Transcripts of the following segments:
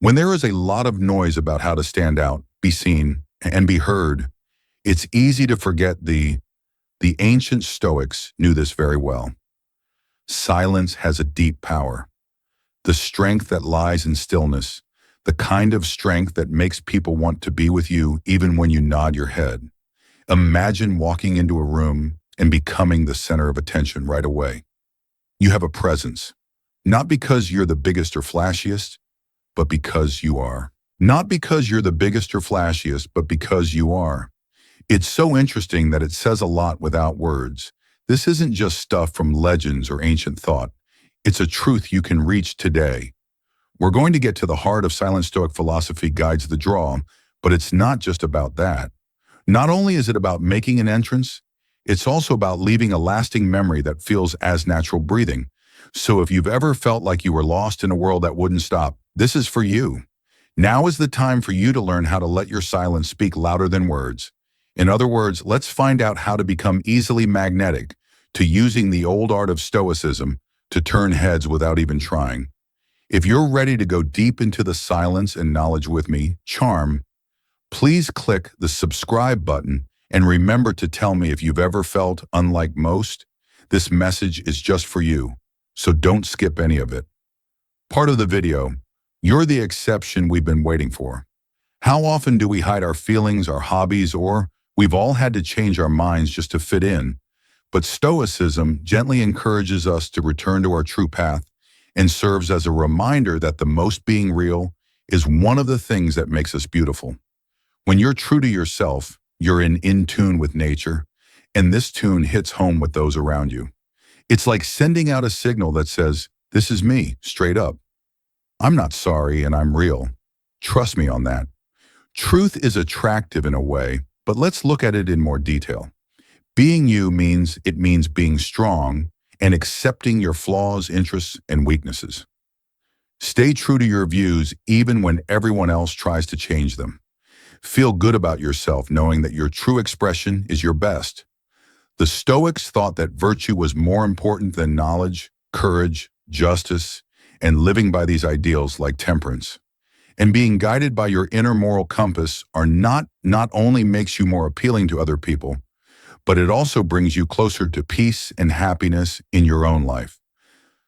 When there is a lot of noise about how to stand out, be seen, and be heard, it's easy to forget the ancient Stoics knew this very well. Silence has a deep power. The strength that lies in stillness, the kind of strength that makes people want to be with you even when you nod your head. Imagine walking into a room and becoming the center of attention right away. You have a presence, not because you're the biggest or flashiest, but because you are. Not because you're the biggest or flashiest, but because you are. It's so interesting that it says a lot without words. This isn't just stuff from legends or ancient thought. It's a truth you can reach today. We're going to get to the heart of Silent Stoic Philosophy Guides the Draw, but it's not just about that. Not only is it about making an entrance, it's also about leaving a lasting memory that feels as natural breathing. So if you've ever felt like you were lost in a world that wouldn't stop, this is for you. Now is the time for you to learn how to let your silence speak louder than words. In other words, let's find out how to become easily magnetic to using the old art of Stoicism to turn heads without even trying. If you're ready to go deep into the silence and knowledge with me, charm, please click the subscribe button and remember to tell me if you've ever felt unlike most. This message is just for you, so don't skip any of it. Part of the video, you're the exception we've been waiting for. How often do we hide our feelings, our hobbies, or we've all had to change our minds just to fit in? But Stoicism gently encourages us to return to our true path and serves as a reminder that the most being real is one of the things that makes us beautiful. When you're true to yourself, you're in tune with nature, and this tune hits home with those around you. It's like sending out a signal that says, "This is me, straight up. I'm not sorry and I'm real. Trust me on that." Truth is attractive in a way, but let's look at it in more detail. Being you means being strong and accepting your flaws, interests, and weaknesses. Stay true to your views even when everyone else tries to change them. Feel good about yourself knowing that your true expression is your best. The Stoics thought that virtue was more important than knowledge, courage, justice, and living by these ideals like temperance. And being guided by your inner moral compass not only makes you more appealing to other people, but it also brings you closer to peace and happiness in your own life.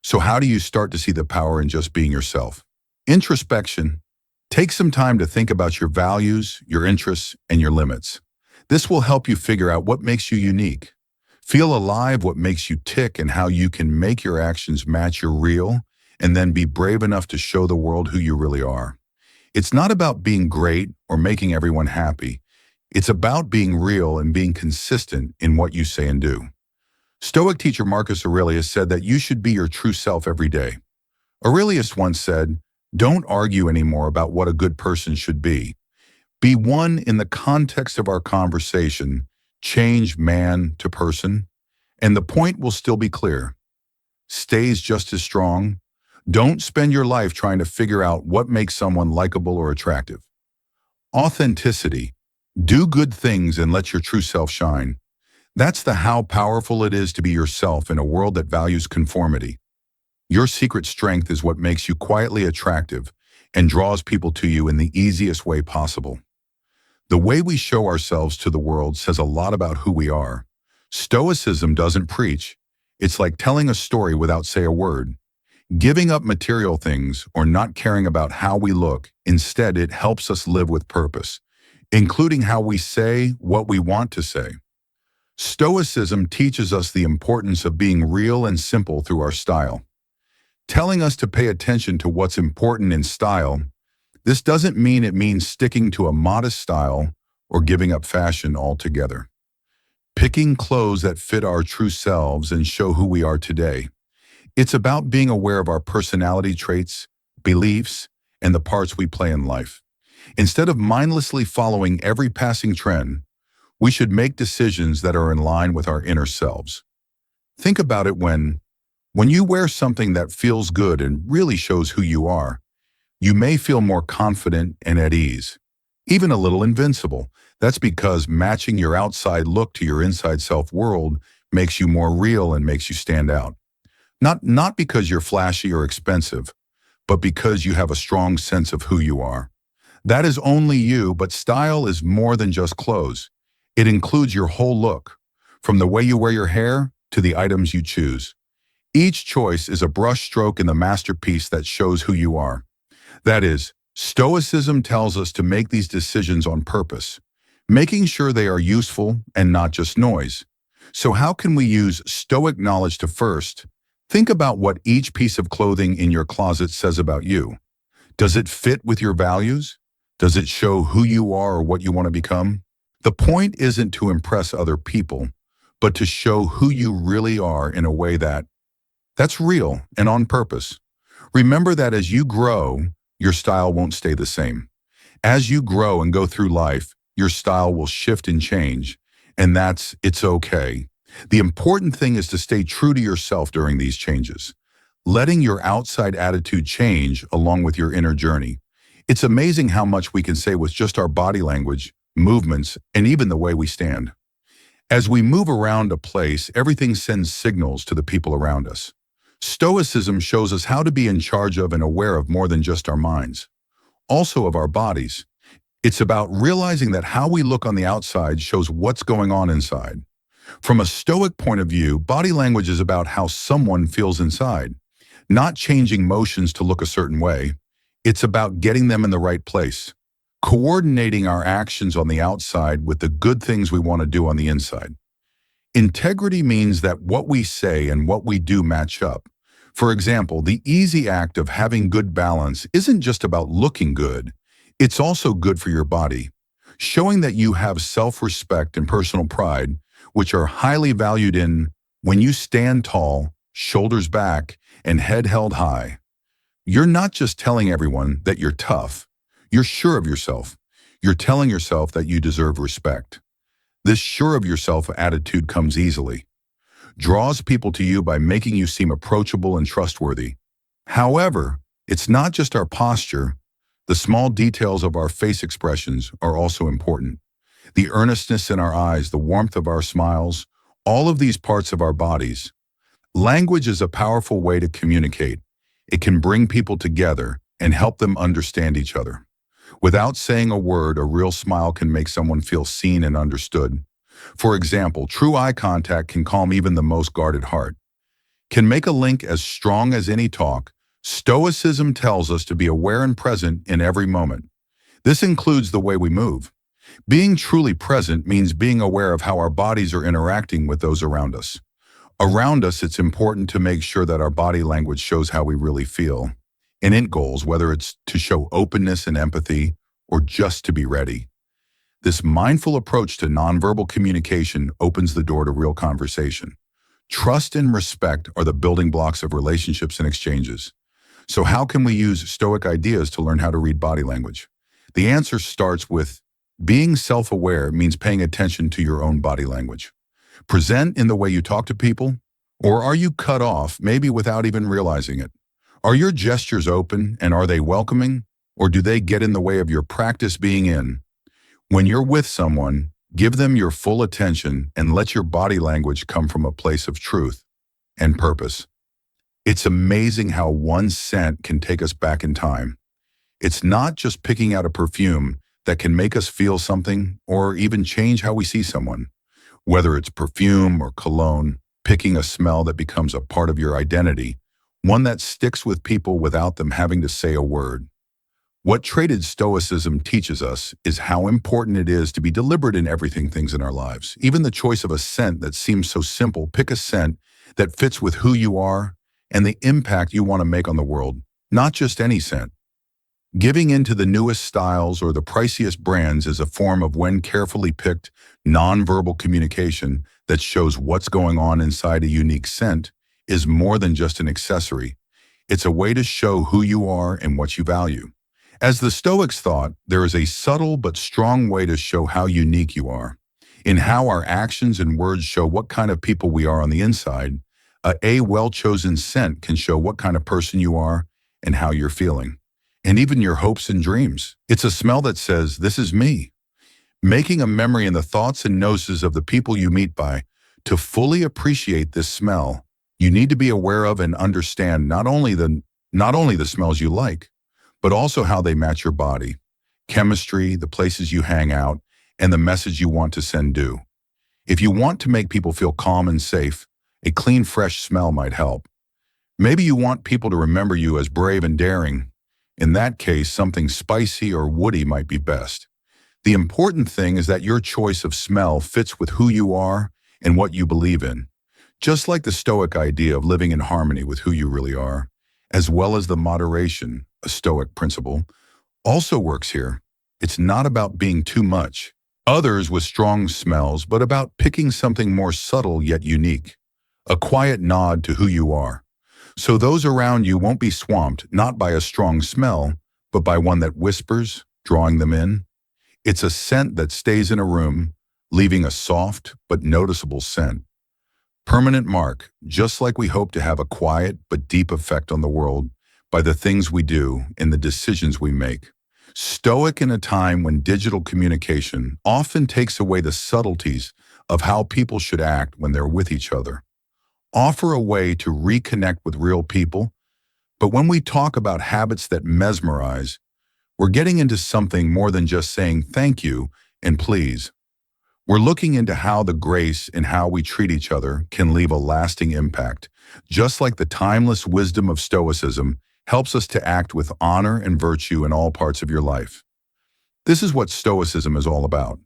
So how do you start to see the power in just being yourself? Introspection. Take some time to think about your values, your interests, and your limits. This will help you figure out what makes you unique. Feel alive what makes you tick and how you can make your actions match your real, and then be brave enough to show the world who you really are. It's not about being great or making everyone happy. It's about being real and being consistent in what you say and do. Stoic teacher Marcus Aurelius said that you should be your true self every day. Aurelius once said, "Don't argue anymore about what a good person should be. Be one in the context of our conversation, change man to person, and the point will still be clear. Stays just as strong. Don't spend your life trying to figure out what makes someone likable or attractive." Authenticity. Do good things and let your true self shine. That's how powerful it is to be yourself in a world that values conformity. Your secret strength is what makes you quietly attractive and draws people to you in the easiest way possible. The way we show ourselves to the world says a lot about who we are. Stoicism doesn't preach. It's like telling a story without saying a word. Giving up material things or not caring about how we look. Instead, it helps us live with purpose, including how we say what we want to say. Stoicism teaches us the importance of being real and simple through our style, telling us to pay attention to what's important in style. This doesn't mean it means sticking to a modest style or giving up fashion altogether. Picking clothes that fit our true selves and show who we are today. It's about being aware of our personality traits, beliefs, and the parts we play in life. Instead of mindlessly following every passing trend, we should make decisions that are in line with our inner selves. Think about it when you wear something that feels good and really shows who you are, you may feel more confident and at ease, even a little invincible. That's because matching your outside look to your inside self-world makes you more real and makes you stand out. Not because you're flashy or expensive, but because you have a strong sense of who you are. That is only you, but style is more than just clothes. It includes your whole look, from the way you wear your hair to the items you choose. Each choice is a brushstroke in the masterpiece that shows who you are. That is, Stoicism tells us to make these decisions on purpose, making sure they are useful and not just noise. So how can we use Stoic knowledge to first think about what each piece of clothing in your closet says about you? Does it fit with your values? Does it show who you are or what you want to become? The point isn't to impress other people, but to show who you really are in a way that's real and on purpose. Remember that as you grow, your style won't stay the same. As you grow and go through life, your style will shift and change, and it's okay. The important thing is to stay true to yourself during these changes, letting your outside attitude change along with your inner journey. It's amazing how much we can say with just our body language, movements, and even the way we stand. As we move around a place, everything sends signals to the people around us. Stoicism shows us how to be in charge of and aware of more than just our minds, also of our bodies. It's about realizing that how we look on the outside shows what's going on inside. From a Stoic point of view, body language is about how someone feels inside, not changing motions to look a certain way. It's about getting them in the right place, coordinating our actions on the outside with the good things we want to do on the inside. Integrity means that what we say and what we do match up. For example, the easy act of having good balance isn't just about looking good, it's also good for your body, showing that you have self-respect and personal pride, which are highly valued when you stand tall, shoulders back, and head held high. You're not just telling everyone that you're tough, you're sure of yourself. You're telling yourself that you deserve respect. This sure of yourself attitude comes easily, draws people to you by making you seem approachable and trustworthy. However, it's not just our posture. The small details of our face expressions are also important. The earnestness in our eyes, the warmth of our smiles, all of these parts of our bodies. Language is a powerful way to communicate. It can bring people together and help them understand each other. Without saying a word, a real smile can make someone feel seen and understood. For example, true eye contact can calm even the most guarded heart, can make a link as strong as any talk. Stoicism tells us to be aware and present in every moment. This includes the way we move. Being truly present means being aware of how our bodies are interacting with those around us. Around us, it's important to make sure that our body language shows how we really feel. In int goals, whether it's to show openness and empathy or just to be ready. This mindful approach to nonverbal communication opens the door to real conversation. Trust and respect are the building blocks of relationships and exchanges. So how can we use Stoic ideas to learn how to read body language? The answer starts with being self-aware means paying attention to your own body language. Present in the way you talk to people, or are you cut off, maybe without even realizing it? Are your gestures open and are they welcoming, or do they get in the way of your practice being in? When you're with someone, give them your full attention and let your body language come from a place of truth and purpose. It's amazing how one scent can take us back in time. It's not just picking out a perfume that can make us feel something or even change how we see someone. Whether it's perfume or cologne, picking a smell that becomes a part of your identity, one that sticks with people without them having to say a word. What traded Stoicism teaches us is how important it is to be deliberate in things in our lives. Even the choice of a scent that seems so simple, pick a scent that fits with who you are and the impact you want to make on the world, not just any scent. Giving into the newest styles or the priciest brands is a form of when carefully picked nonverbal communication that shows what's going on inside a unique scent is more than just an accessory. It's a way to show who you are and what you value. As the Stoics thought, there is a subtle but strong way to show how unique you are. In how our actions and words show what kind of people we are on the inside, a well-chosen scent can show what kind of person you are and how you're feeling. And even your hopes and dreams. It's a smell that says, "This is me." Making a memory in the thoughts and noses of the people you meet by. To fully appreciate this smell, you need to be aware of and understand not only the Not only the smells you like, but also how they match your body, chemistry, the places you hang out, and the message you want to send do. If you want to make people feel calm and safe, a clean, fresh smell might help. Maybe you want people to remember you as brave and daring. In that case, something spicy or woody might be best. The important thing is that your choice of smell fits with who you are and what you believe in. Just like the Stoic idea of living in harmony with who you really are, as well as the moderation, a Stoic principle, also works here. It's not about being too much. Others with strong smells, but about picking something more subtle yet unique. A quiet nod to who you are. So those around you won't be swamped not by a strong smell, but by one that whispers, drawing them in. It's a scent that stays in a room, leaving a soft but noticeable scent. Permanent mark, just like we hope to have a quiet but deep effect on the world by the things we do and the decisions we make. Stoic in a time when digital communication often takes away the subtleties of how people should act when they're with each other. Offer a way to reconnect with real people, but when we talk about habits that mesmerize, we're getting into something more than just saying thank you and please. We're looking into how the grace and how we treat each other can leave a lasting impact, just like the timeless wisdom of Stoicism helps us to act with honor and virtue in all parts of your life. This is what Stoicism is all about.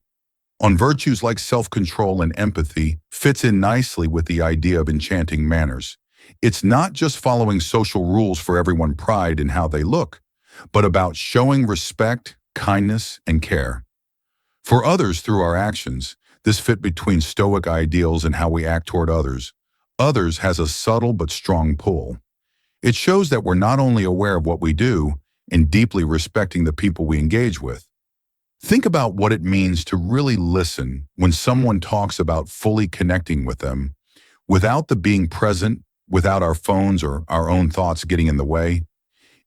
On virtues like self-control and empathy fits in nicely with the idea of enchanting manners. It's not just following social rules for everyone's pride in how they look, but about showing respect, kindness, and care. For others through our actions, this fit between Stoic ideals and how we act toward others. Others has a subtle but strong pull. It shows that we're not only aware of what we do and deeply respecting the people we engage with. Think about what it means to really listen when someone talks about fully connecting with them, without the being present, without our phones or our own thoughts getting in the way.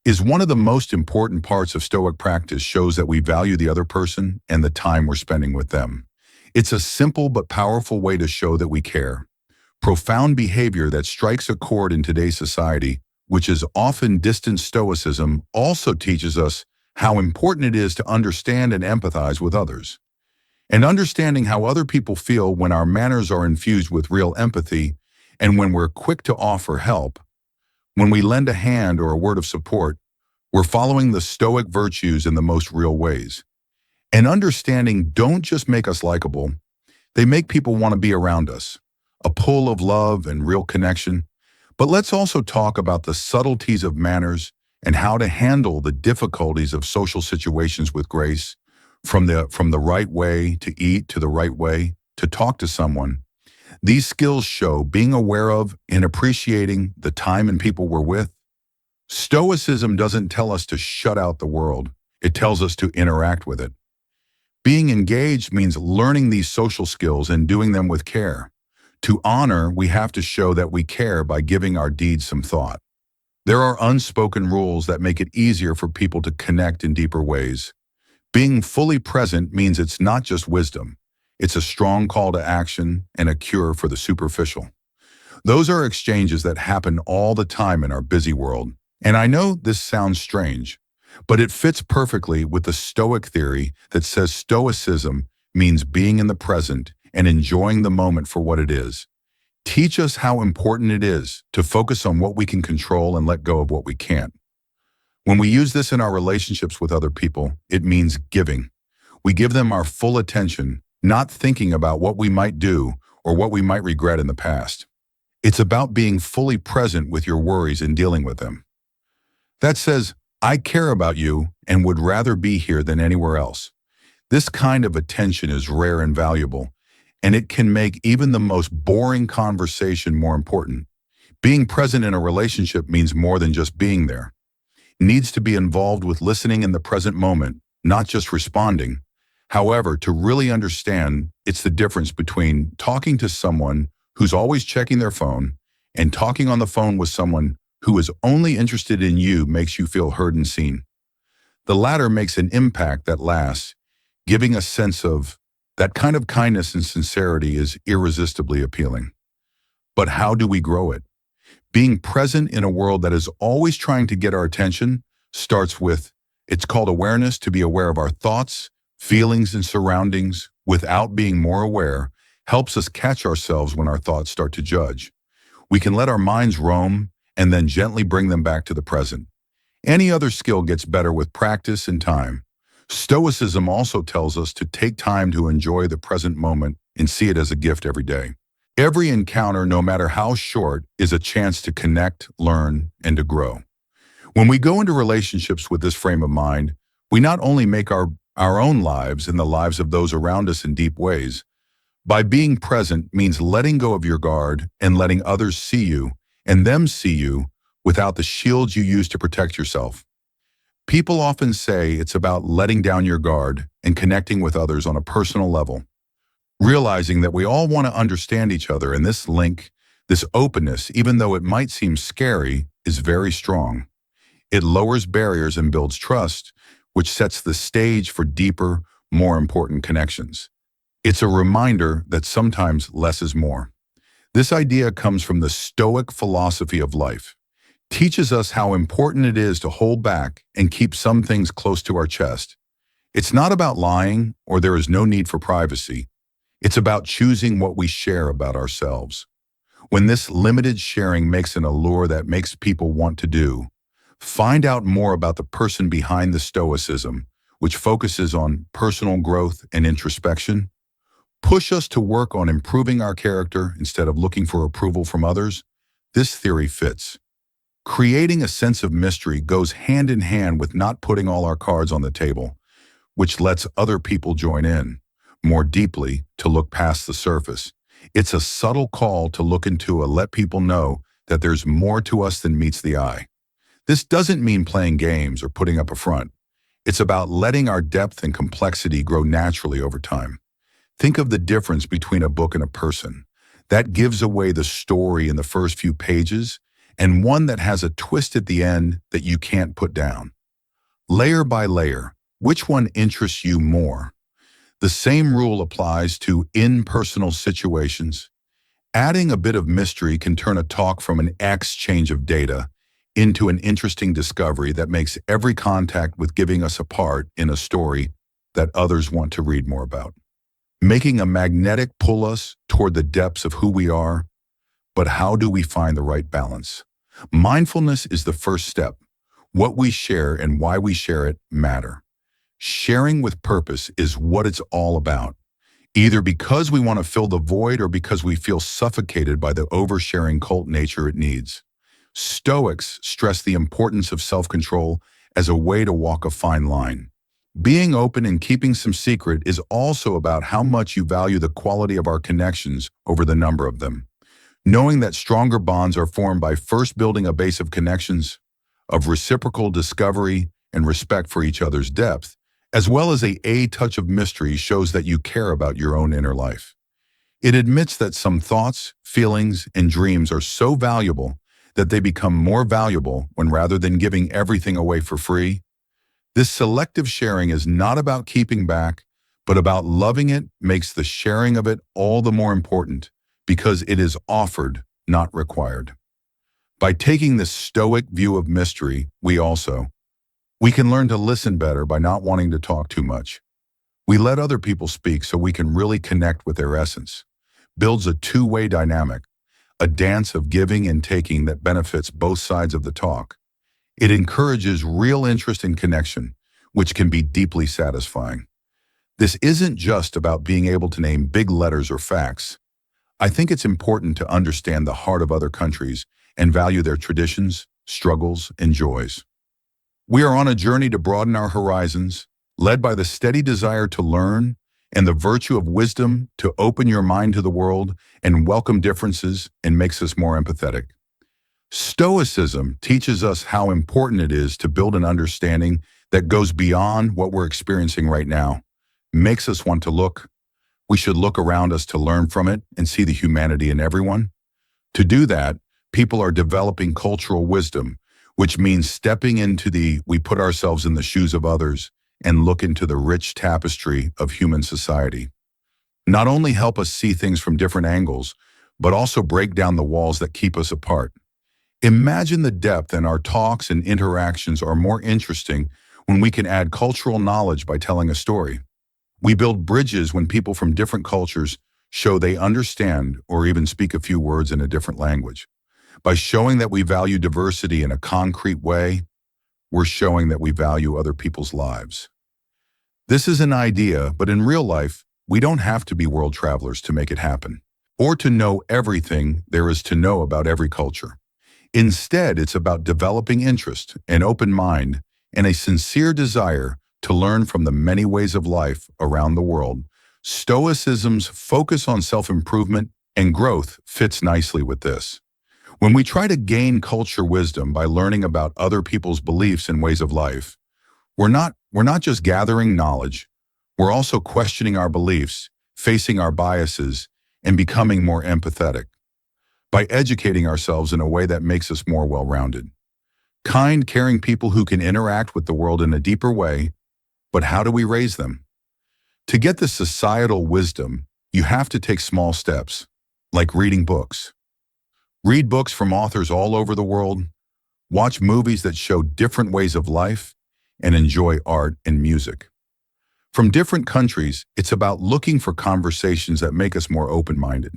Is one of the most important parts of Stoic practice shows that we value the other person and the time we're spending with them. It's a simple but powerful way to show that we care. Profound behavior that strikes a chord in today's society, which is often distant. Stoicism also teaches us how important it is to understand and empathize with others. And understanding how other people feel when our manners are infused with real empathy and when we're quick to offer help. When we lend a hand or a word of support, we're following the Stoic virtues in the most real ways. And understanding don't just make us likable, they make people want to be around us. A pull of love and real connection. But let's also talk about the subtleties of manners and how to handle the difficulties of social situations with grace, from the right way to eat to the right way to talk to someone. These skills show being aware of and appreciating the time and people we're with. Stoicism doesn't tell us to shut out the world. It tells us to interact with it. Being engaged means learning these social skills and doing them with care. To honor, we have to show that we care by giving our deeds some thought. There are unspoken rules that make it easier for people to connect in deeper ways. Being fully present means it's not just wisdom. It's a strong call to action and a cure for the superficial. Those are exchanges that happen all the time in our busy world. And I know this sounds strange, but it fits perfectly with the Stoic theory that says Stoicism means being in the present and enjoying the moment for what it is. Teach us how important it is to focus on what we can control and let go of what we can't. When we use this in our relationships with other people, it means giving. We give them our full attention, not thinking about what we might do or what we might regret in the past. It's about being fully present with your worries and dealing with them. That says, I care about you and would rather be here than anywhere else. This kind of attention is rare and valuable, and it can make even the most boring conversation more important. Being present in a relationship means more than just being there. It needs to be involved with listening in the present moment, not just responding. However, to really understand, it's the difference between talking to someone who's always checking their phone and talking on the phone with someone who is only interested in you makes you feel heard and seen. The latter makes an impact that lasts, giving a sense of that kind of kindness and sincerity is irresistibly appealing. But how do we grow it? Being present in a world that is always trying to get our attention starts with, it's called awareness, to be aware of our thoughts, feelings, and surroundings without being more aware helps us catch ourselves when our thoughts start to judge. We can let our minds roam and then gently bring them back to the present. Any other skill gets better with practice and time. Stoicism also tells us to take time to enjoy the present moment and see it as a gift every day. Every encounter, no matter how short, is a chance to connect, learn, and to grow. When we go into relationships with this frame of mind, we not only make our own lives and the lives of those around us in deep ways. By being present means letting go of your guard and letting others see you and them see you without the shields you use to protect yourself. People often say it's about letting down your guard and connecting with others on a personal level, realizing that we all want to understand each other, and this link, this openness, even though it might seem scary, is very strong. It lowers barriers and builds trust, which sets the stage for deeper, more important connections. It's a reminder that sometimes less is more. This idea comes from the Stoic philosophy of life. Teaches us how important it is to hold back and keep some things close to our chest. It's not about lying, or there is no need for privacy. It's about choosing what we share about ourselves. When this limited sharing makes an allure that makes people want to do, find out more about the person behind the Stoicism, which focuses on personal growth and introspection. Push us to work on improving our character instead of looking for approval from others. This theory fits. Creating a sense of mystery goes hand in hand with not putting all our cards on the table, which lets other people join in more deeply, to look past the surface. It's a subtle call to look into and let people know that there's more to us than meets the eye. This doesn't mean playing games or putting up a front. It's about letting our depth and complexity grow naturally over time. Think of the difference between a book and a person. That gives away the story in the first few pages, and one that has a twist at the end that you can't put down. Layer by layer, which one interests you more? The same rule applies to impersonal situations. Adding a bit of mystery can turn a talk from an exchange of data into an interesting discovery that makes every contact with giving us a part in a story that others want to read more about. Making a magnetic pull us toward the depths of who we are. But how do we find the right balance? Mindfulness is the first step. What we share and why we share it matter. Sharing with purpose is what it's all about. Either because we want to fill the void or because we feel suffocated by the oversharing cult nature it needs. Stoics stress the importance of self-control as a way to walk a fine line. Being open and keeping some secret is also about how much you value the quality of our connections over the number of them. Knowing that stronger bonds are formed by first building a base of connections, of reciprocal discovery and respect for each other's depth, as well as a touch of mystery, shows that you care about your own inner life. It admits that some thoughts, feelings, and dreams are so valuable that they become more valuable when, rather than giving everything away for free. This selective sharing is not about keeping back, but about loving it makes the sharing of it all the more important, because it is offered, not required. By taking this Stoic view of mystery, we can learn to listen better by not wanting to talk too much. We let other people speak so we can really connect with their essence. Builds a two-way dynamic, a dance of giving and taking that benefits both sides of the talk. It encourages real interest and connection, which can be deeply satisfying. This isn't just about being able to name big letters or facts. I think it's important to understand the heart of other countries and value their traditions, struggles, and joys. We are on a journey to broaden our horizons, led by the steady desire to learn and the virtue of wisdom to open your mind to the world and welcome differences and makes us more empathetic. Stoicism teaches us how important it is to build an understanding that goes beyond what we're experiencing right now, makes us want to look. We should look around us to learn from it and see the humanity in everyone. To do that, people are developing cultural wisdom, which means stepping into we put ourselves in the shoes of others and look into the rich tapestry of human society. Not only help us see things from different angles, but also break down the walls that keep us apart. Imagine the depth in our talks and interactions are more interesting when we can add cultural knowledge by telling a story. We build bridges when people from different cultures show they understand or even speak a few words in a different language. By showing that we value diversity in a concrete way, we're showing that we value other people's lives. This is an idea, but in real life, we don't have to be world travelers to make it happen, or to know everything there is to know about every culture. Instead, it's about developing interest, an open mind, and a sincere desire to learn from the many ways of life around the world. Stoicism's focus on self-improvement and growth fits nicely with this. When we try to gain culture wisdom by learning about other people's beliefs and ways of life, we're not just gathering knowledge, we're also questioning our beliefs, facing our biases, and becoming more empathetic by educating ourselves in a way that makes us more well-rounded. Kind, caring people who can interact with the world in a deeper way, but how do we raise them? To get the societal wisdom, you have to take small steps, like reading books. Read books from authors all over the world, watch movies that show different ways of life, and enjoy art and music. From different countries, it's about looking for conversations that make us more open-minded.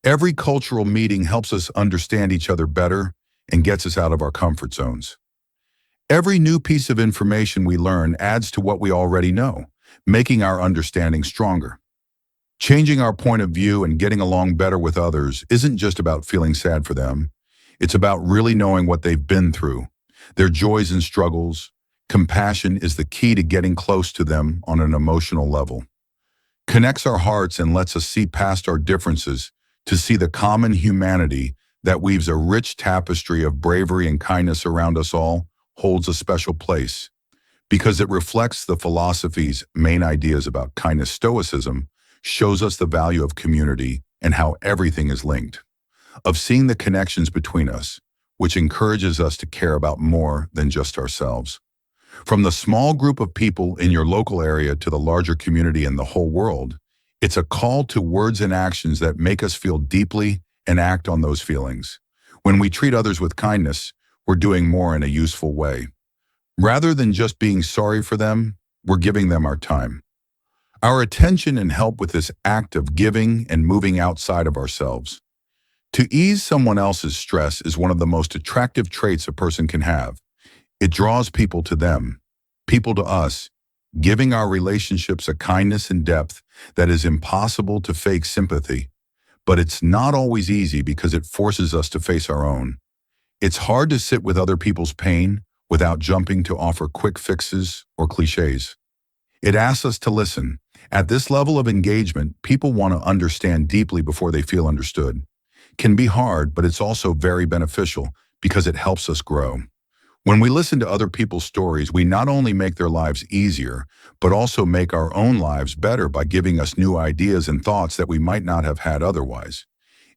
Every cultural meeting helps us understand each other better and gets us out of our comfort zones. Every new piece of information we learn adds to what we already know, making our understanding stronger. Changing our point of view and getting along better with others isn't just about feeling sad for them. It's about really knowing what they've been through, their joys and struggles. Compassion is the key to getting close to them on an emotional level. Connects our hearts and lets us see past our differences to see the common humanity that weaves a rich tapestry of bravery and kindness around us all holds a special place because it reflects the philosophy's main ideas about kindness. Stoicism shows us the value of community and how everything is linked, of seeing the connections between us, which encourages us to care about more than just ourselves. From the small group of people in your local area to the larger community in the whole world, it's a call to words and actions that make us feel deeply and act on those feelings. When we treat others with kindness, we're doing more in a useful way. Rather than just being sorry for them, we're giving them our time, our attention, and help with this act of giving and moving outside of ourselves. To ease someone else's stress is one of the most attractive traits a person can have. It draws people to them, people to us, giving our relationships a kindness and depth that is impossible to fake sympathy. But it's not always easy because it forces us to face our own. It's hard to sit with other people's pain without jumping to offer quick fixes or cliches. It asks us to listen. At this level of engagement, people want to understand deeply before they feel understood. Can be hard, but it's also very beneficial because it helps us grow. When we listen to other people's stories, we not only make their lives easier, but also make our own lives better by giving us new ideas and thoughts that we might not have had otherwise.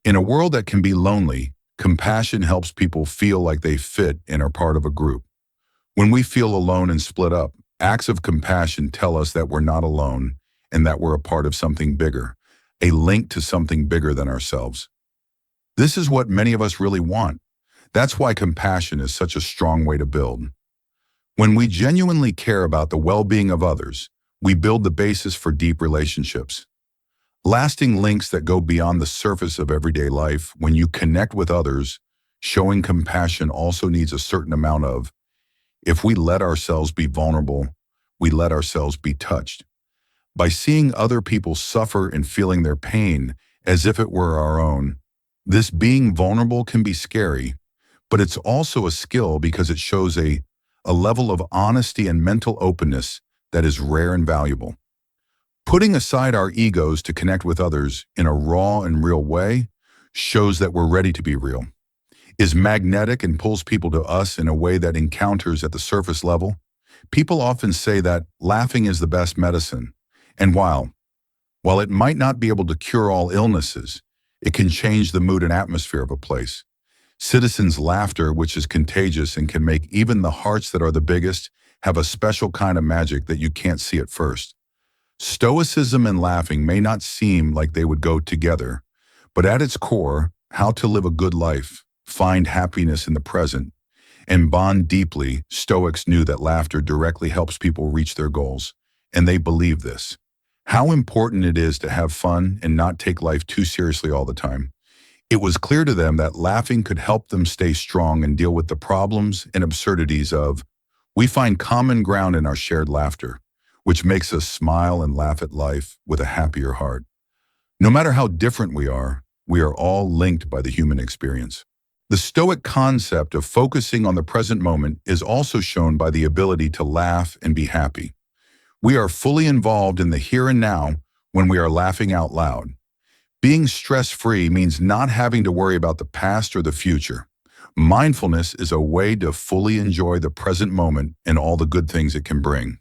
In a world that can be lonely, compassion helps people feel like they fit and are part of a group. When we feel alone and split up, acts of compassion tell us that we're not alone and that we're a part of something bigger, a link to something bigger than ourselves. This is what many of us really want. That's why compassion is such a strong way to build. When we genuinely care about the well-being of others, we build the basis for deep relationships. Lasting links that go beyond the surface of everyday life. When you connect with others, showing compassion also needs a certain amount of, if we let ourselves be vulnerable, we let ourselves be touched. By seeing other people suffer and feeling their pain as if it were our own, this being vulnerable can be scary, but it's also a skill because it shows a level of honesty and mental openness that is rare and valuable. Putting aside our egos to connect with others in a raw and real way shows that we're ready to be real, is magnetic and pulls people to us in a way that encounters at the surface level. People often say that laughing is the best medicine, and while it might not be able to cure all illnesses, it can change the mood and atmosphere of a place. Citizens' laughter, which is contagious and can make even the hearts that are the biggest, have a special kind of magic that you can't see at first. Stoicism and laughing may not seem like they would go together, but at its core, how to live a good life, find happiness in the present, and bond deeply. Stoics knew that laughter directly helps people reach their goals, and they believe this. How important it is to have fun and not take life too seriously all the time. It was clear to them that laughing could help them stay strong and deal with the problems and absurdities of. We find common ground in our shared laughter, which makes us smile and laugh at life with a happier heart. No matter how different we are all linked by the human experience. The Stoic concept of focusing on the present moment is also shown by the ability to laugh and be happy. We are fully involved in the here and now when we are laughing out loud. Being stress-free means not having to worry about the past or the future. Mindfulness is a way to fully enjoy the present moment and all the good things it can bring.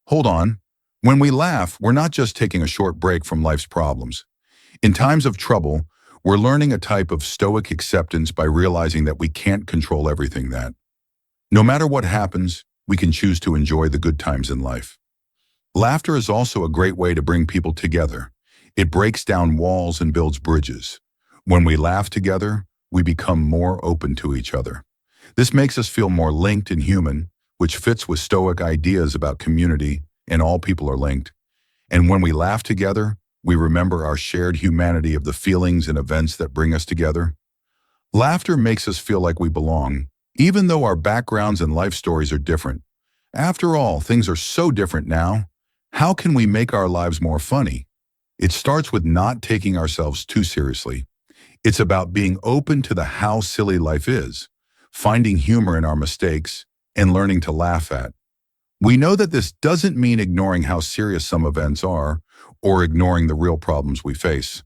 Hold on. When we laugh, we're not just taking a short break from life's problems. In times of trouble, we're learning a type of stoic acceptance by realizing that we can't control everything that. No matter what happens, we can choose to enjoy the good times in life. Laughter is also a great way to bring people together. It breaks down walls and builds bridges. When we laugh together, we become more open to each other. This makes us feel more linked and human, which fits with Stoic ideas about community and all people are linked. And when we laugh together, we remember our shared humanity of the feelings and events that bring us together. Laughter makes us feel like we belong, even though our backgrounds and life stories are different. After all, things are so different now. How can we make our lives more funny? It starts with not taking ourselves too seriously. It's about being open to the how silly life is, finding humor in our mistakes, and learning to laugh at. We know that this doesn't mean ignoring how serious some events are or ignoring the real problems we face.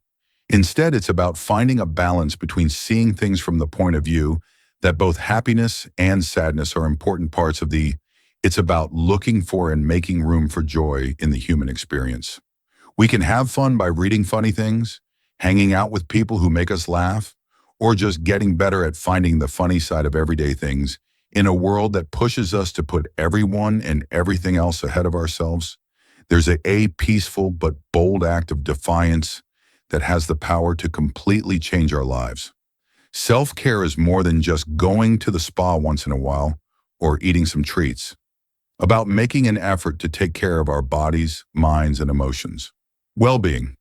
Instead, it's about finding a balance between seeing things from the point of view that both happiness and sadness are important parts of the. It's about looking for and making room for joy in the human experience. We can have fun by reading funny things, hanging out with people who make us laugh, or just getting better at finding the funny side of everyday things in a world that pushes us to put everyone and everything else ahead of ourselves. There's a peaceful but bold act of defiance that has the power to completely change our lives. Self-care is more than just going to the spa once in a while or eating some treats. About making an effort to take care of our bodies, minds, and emotions. Well-being.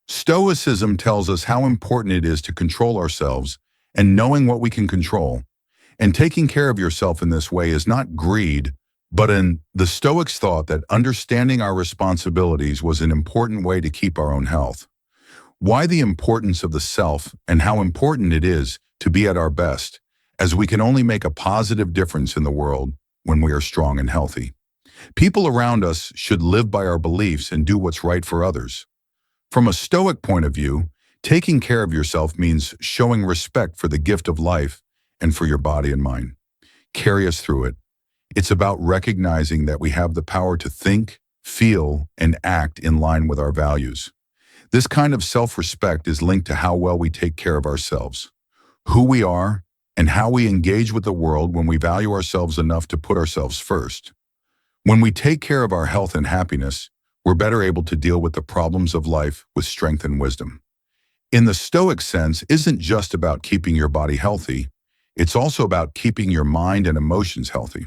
Stoicism tells us how important it is to control ourselves and knowing what we can control. And taking care of yourself in this way is not greed, but the Stoics thought that understanding our responsibilities was an important way to keep our own health. Why the importance of the self and how important it is to be at our best, as we can only make a positive difference in the world when we are strong and healthy. People around us should live by our beliefs and do what's right for others. From a Stoic point of view, taking care of yourself means showing respect for the gift of life and for your body and mind. Carry us through it. It's about recognizing that we have the power to think, feel, and act in line with our values. This kind of self-respect is linked to how well we take care of ourselves, who we are, and how we engage with the world when we value ourselves enough to put ourselves first. When we take care of our health and happiness, we're better able to deal with the problems of life with strength and wisdom. In the Stoic sense, isn't just about keeping your body healthy, it's also about keeping your mind and emotions healthy.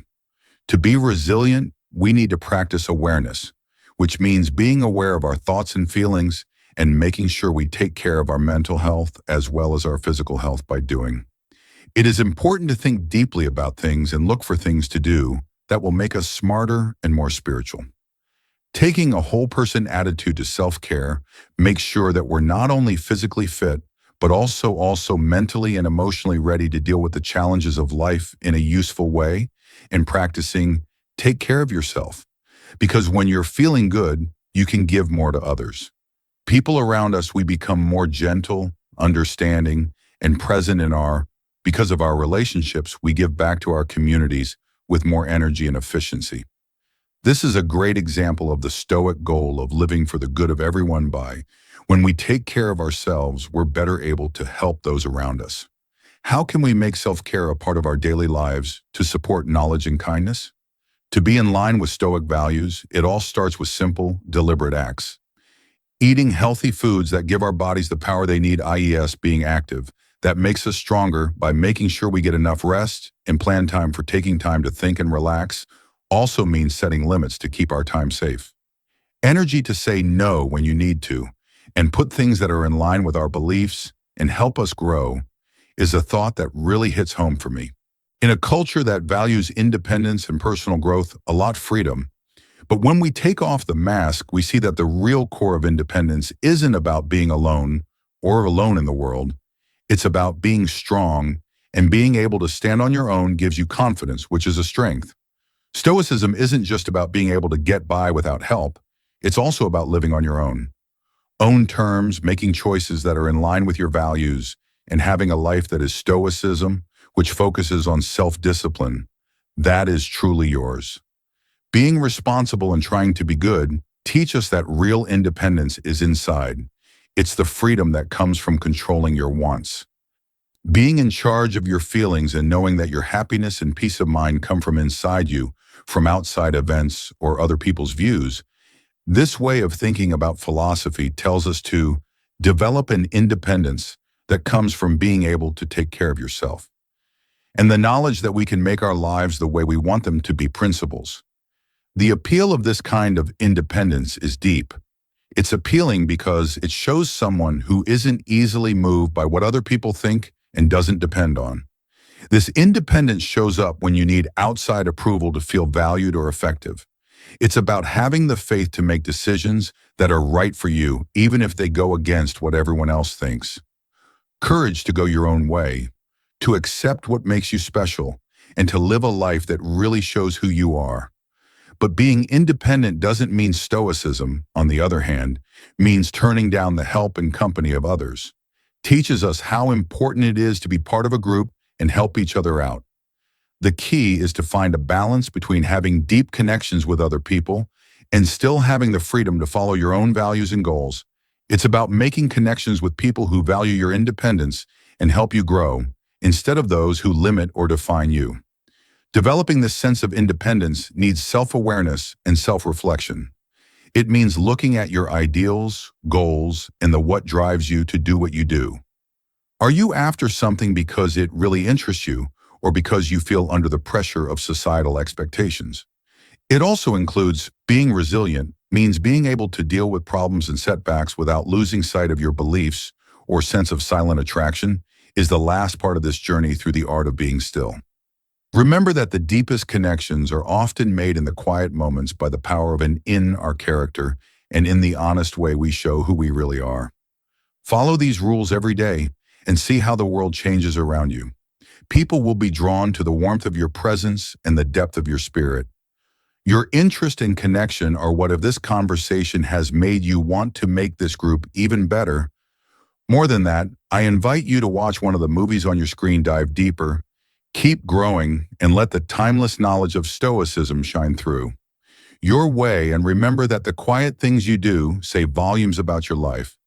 To be resilient, we need to practice awareness, which means being aware of our thoughts and feelings and making sure we take care of our mental health as well as our physical health by doing. It is important to think deeply about things and look for things to do that will make us smarter and more spiritual. Taking a whole person attitude to self-care makes sure that we're not only physically fit, but also mentally and emotionally ready to deal with the challenges of life in a useful way and practicing take care of yourself. Because when you're feeling good, you can give more to others. People around us, we become more gentle, understanding, and present because of our relationships, we give back to our communities with more energy and efficiency. This is a great example of the Stoic goal of living for the good of everyone by, when we take care of ourselves, we're better able to help those around us. How can we make self-care a part of our daily lives to support knowledge and kindness? To be in line with Stoic values, it all starts with simple, deliberate acts. Eating healthy foods that give our bodies the power they need, i.e. being active. that makes us stronger by making sure we get enough rest and plan time for taking time to think and relax also means setting limits to keep our time safe. Energy to say no when you need to and put things that are in line with our beliefs and help us grow is a thought that really hits home for me. In a culture that values independence and personal growth, a lot freedom, but when we take off the mask, we see that the real core of independence isn't about being alone or alone in the world. It's about being strong, and being able to stand on your own gives you confidence, which is a strength. Stoicism isn't just about being able to get by without help. It's also about living on your own terms, making choices that are in line with your values, and having a life that is stoicism, which focuses on self-discipline. That is truly yours. Being responsible and trying to be good teach us that real independence is inside. It's the freedom that comes from controlling your wants. Being in charge of your feelings and knowing that your happiness and peace of mind come from inside you, from outside events or other people's views. This way of thinking about philosophy tells us to develop an independence that comes from being able to take care of yourself, and the knowledge that we can make our lives the way we want them to be principles. The appeal of this kind of independence is deep. It's appealing because it shows someone who isn't easily moved by what other people think and doesn't depend on. This independence shows up when you need outside approval to feel valued or effective. It's about having the faith to make decisions that are right for you, even if they go against what everyone else thinks. Courage to go your own way, to accept what makes you special, and to live a life that really shows who you are. But being independent doesn't mean stoicism, on the other hand, means turning down the help and company of others. Teaches us how important it is to be part of a group and help each other out. The key is to find a balance between having deep connections with other people and still having the freedom to follow your own values and goals. It's about making connections with people who value your independence and help you grow, instead of those who limit or define you. Developing this sense of independence needs self-awareness and self-reflection. It means looking at your ideals, goals, and the what drives you to do what you do. Are you after something because it really interests you, or because you feel under the pressure of societal expectations? It also includes being resilient, means being able to deal with problems and setbacks without losing sight of your beliefs or sense of silent attraction, is the last part of this journey through the art of being still. Remember that the deepest connections are often made in the quiet moments by the power of in our character and in the honest way we show who we really are. Follow these rules every day and see how the world changes around you. People will be drawn to the warmth of your presence and the depth of your spirit. Your interest and connection are what if this conversation has made you want to make this group even better. More than that, I invite you to watch one of the movies on your screen, dive deeper, keep growing, and let the timeless knowledge of Stoicism shine through your way, and remember that the quiet things you do say volumes about your life.